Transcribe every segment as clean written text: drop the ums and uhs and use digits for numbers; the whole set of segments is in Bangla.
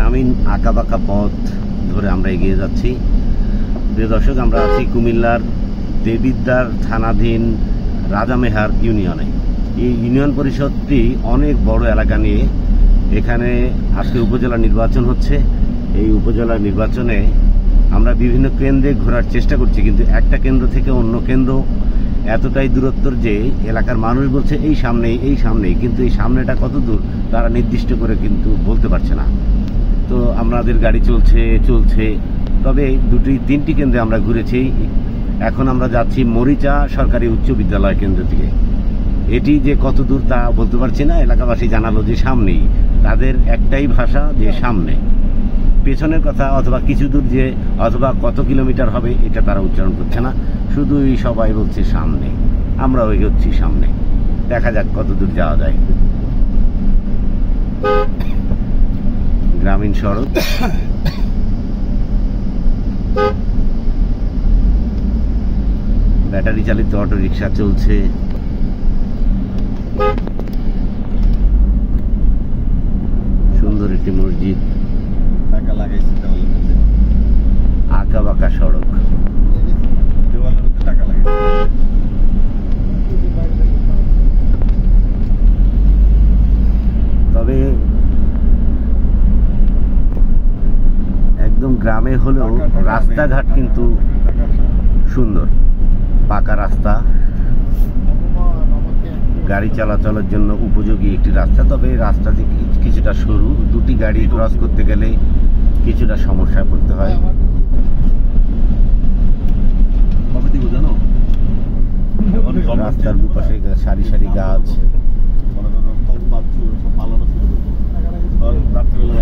গ্রামীণ আঁকাবাঁকা পথ ধরে আমরা এগিয়ে যাচ্ছি। প্রিয় দর্শক, আমরা আছি কুমিল্লার দেবিদ্বার থানাধীন রাজামেহার ইউনিয়নে। এই ইউনিয়ন পরিষদটি অনেক বড় এলাকা নিয়ে। এখানে আজকে উপজেলা নির্বাচন হচ্ছে। এই উপজেলা নির্বাচনে আমরা বিভিন্ন কেন্দ্রে ঘোরার চেষ্টা করছি, কিন্তু একটা কেন্দ্র থেকে অন্য কেন্দ্র এতটাই দূরত্বর যে এলাকার মানুষ বলছে এই সামনেই, কিন্তু এই সামনেটা কত দূর তারা নির্দিষ্ট করে কিন্তু বলতে পারছে না। তো আমাদের গাড়ি চলছে, তবে তিনটি কেন্দ্রে আমরা ঘুরেছি। এখন আমরা যাচ্ছি মরিচা সরকারি উচ্চ বিদ্যালয় কেন্দ্র থেকে। এটি যে কত দূর তা বলতে পারছি না। এলাকাবাসী জানালো যে সামনেই, তাদের একটাই ভাষা যে সামনে। পেছনের কথা অথবা কিছু দূর যে অথবা কত কিলোমিটার হবে এটা তারা উচ্চারণ করছে না, শুধুই সবাই বলছে সামনে। আমরাও এগোচ্ছি সামনে, দেখা যাক কত দূর যাওয়া যায়। গ্রামীণ সড়ক, ব্যাটারি চালিত অটো রিক্সা চলছে। সুন্দর একটি মসজিদ, আঁকা বাঁকা সড়ক। তবে একদম গ্রামে হলেও রাস্তাঘাট কিন্তু সুন্দর, পাকা রাস্তা, গাড়ি চলাচলের জন্য উপযোগী একটি রাস্তা। তবে রাস্তাটি কিছুটা সরু, দুটি গাড়ি ক্রস করতে গেলে কিছুটা সমস্যায় পড়তে হয়। রাস্তার দুপাশে সারি সারি গাছ,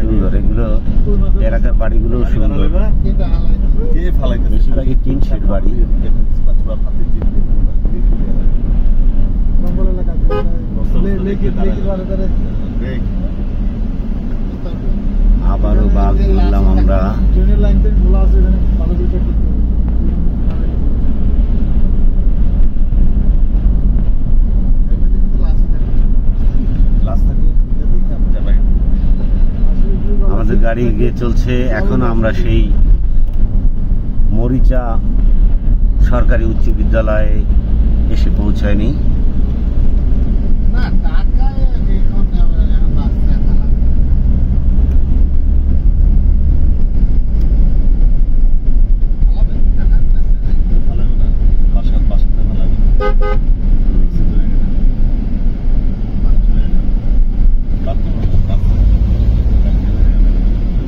সুন্দর। এগুলো এলাকার বাড়িগুলো সুন্দর, বেশিরভাগই টিন শেড বাড়ি। আবারও বাঘ বললাম আমরা। আমাদের গাড়ি এগিয়ে চলছে। এখন আমরা সেই মরিচা সরকারি উচ্চ বিদ্যালয়ে এসে পৌঁছায়নি।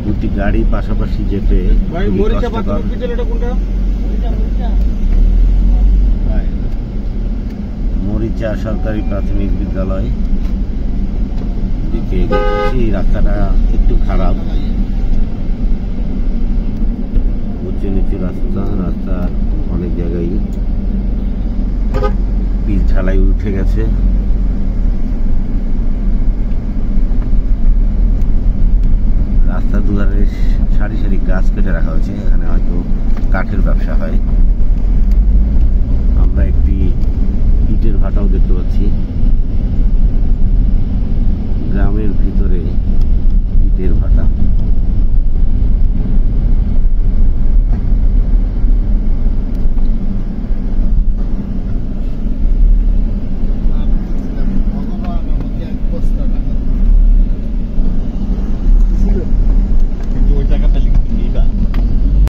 দুটি গাড়ি পাশাপাশি যেতে মরিচা সরকারি প্রাথমিক বিদ্যালয় দিকে এগোচ্ছি। রাস্তাটা একটু খারাপ, উঁচু নিচু রাস্তার অনেক জায়গায় পিচ ঢালাই উঠে গেছে। রাস্তার দুধারে সারি সারি গাছ কেটে রাখা হয়েছে। এখানে হয়তো কাঠের ব্যবসা হয়। আমরা একটি ইটের ভাটাও দেখতে পাচ্ছি। গ্রামের ভিতরে